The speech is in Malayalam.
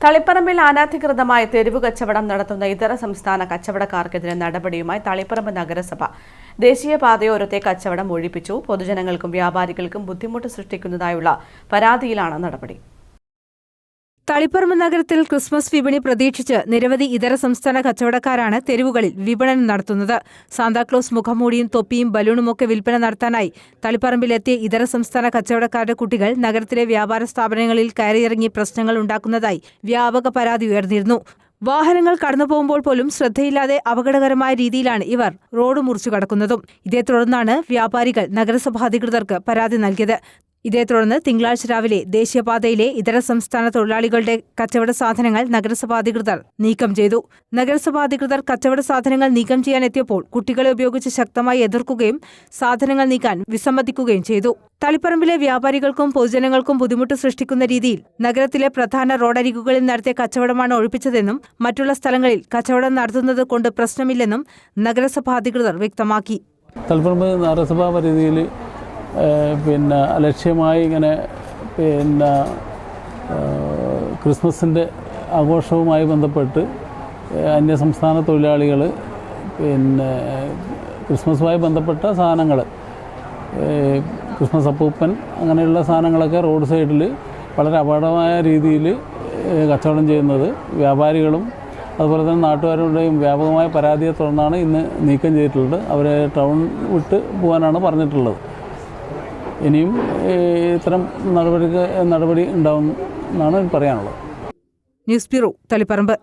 തളിപ്പറമ്പിൽ അനധികൃതമായ തെരുവ് കച്ചവടം നടത്തുന്ന ഇതര സംസ്ഥാന കച്ചവടക്കാർക്കെതിരെ നടപടിയുമായി തളിപ്പറമ്പ് നഗരസഭ ദേശീയപാതയോരത്തെ കച്ചവടം ഒഴിപ്പിച്ചു. പൊതുജനങ്ങൾക്കും വ്യാപാരികൾക്കും ബുദ്ധിമുട്ട് സൃഷ്ടിക്കുന്നതായുള്ള പരാതിയിലാണ് നടപടി. തളിപ്പറമ്പ് നഗരത്തിൽ ക്രിസ്മസ് വിപണി പ്രതീക്ഷിച്ച് നിരവധി ഇതര സംസ്ഥാന കച്ചവടക്കാരാണ് തെരുവുകളിൽ വിപണനം നടത്തുന്നത്. സാന്താക്ലോസ് മുഖംമൂടിയും തൊപ്പിയും ബലൂണുമൊക്കെ വിൽപ്പന നടത്താനായി തളിപ്പറമ്പിലെത്തിയ ഇതര സംസ്ഥാന കച്ചവടക്കാരുടെ കുട്ടികൾ നഗരത്തിലെ വ്യാപാര സ്ഥാപനങ്ങളിൽ കയറിയിറങ്ങി പ്രശ്നങ്ങൾ ഉണ്ടാക്കുന്നതായി വ്യാപക പരാതി ഉയർന്നിരുന്നു. വാഹനങ്ങൾ കടന്നുപോകുമ്പോൾ പോലും ശ്രദ്ധയില്ലാതെ അപകടകരമായ രീതിയിലാണ് ഇവർ റോഡ് മുറിച്ചു കടക്കുന്നതും. ഇതേ തുടർന്നാണ് വ്യാപാരികൾ നഗരസഭാ അധികൃതർക്ക് പരാതി നൽകിയത്. ഇതേ തുടർന്ന് തിങ്കളാഴ്ച രാവിലെ ദേശീയപാതയിലെ ഇതര സംസ്ഥാന തൊഴിലാളികളുടെ കച്ചവട സാധനങ്ങൾ നഗരസഭാ അധികൃതർ നീക്കം ചെയ്തു. നഗരസഭാ അധികൃതർ കച്ചവട സാധനങ്ങൾ നീക്കം ചെയ്യാനെത്തിയപ്പോൾ കുട്ടികളെ ഉപയോഗിച്ച് ശക്തമായി എതിർക്കുകയും സാധനങ്ങൾ നീക്കാൻ വിസമ്മതിക്കുകയും ചെയ്തു. തളിപ്പറമ്പിലെ വ്യാപാരികൾക്കും പൊതുജനങ്ങൾക്കും ബുദ്ധിമുട്ട് സൃഷ്ടിക്കുന്ന രീതിയിൽ നഗരത്തിലെ പ്രധാന റോഡരികുകളിൽ നടത്തിയ കച്ചവടമാണ് ഒഴിപ്പിച്ചതെന്നും മറ്റുള്ള സ്ഥലങ്ങളിൽ കച്ചവടം നടത്തുന്നത് കൊണ്ട് പ്രശ്നമില്ലെന്നും നഗരസഭാ അധികൃതർ വ്യക്തമാക്കി. തളിപ്പറമ്പ് നഗരസഭാ പരിധിയിൽ അലക്ഷ്യമായി ഇങ്ങനെ ക്രിസ്മസിൻ്റെ ആഘോഷവുമായി ബന്ധപ്പെട്ട് അന്യസംസ്ഥാന തൊഴിലാളികൾ ക്രിസ്മസുമായി ബന്ധപ്പെട്ട സാധനങ്ങൾ ക്രിസ്മസ് അപ്പൂപ്പൻ അങ്ങനെയുള്ള സാധനങ്ങളൊക്കെ റോഡ് സൈഡിൽ വളരെ അപകടമായ രീതിയിൽ കച്ചവടം ചെയ്യുന്നത് വ്യാപാരികളും അതുപോലെ തന്നെ നാട്ടുകാരുടെയും വ്യാപകമായ പരാതിയെ തുടർന്നാണ് ഇന്ന് നീക്കം ചെയ്തിട്ടുള്ളത്. അവരെ ടൗൺ വിട്ട് പോകാനാണ് പറഞ്ഞിട്ടുള്ളത്. ഇനിയും ഇത്തരം നടപടി ഉണ്ടാവും എന്നാണ് പറയാനുള്ളത്. News bureau, Taliparamba.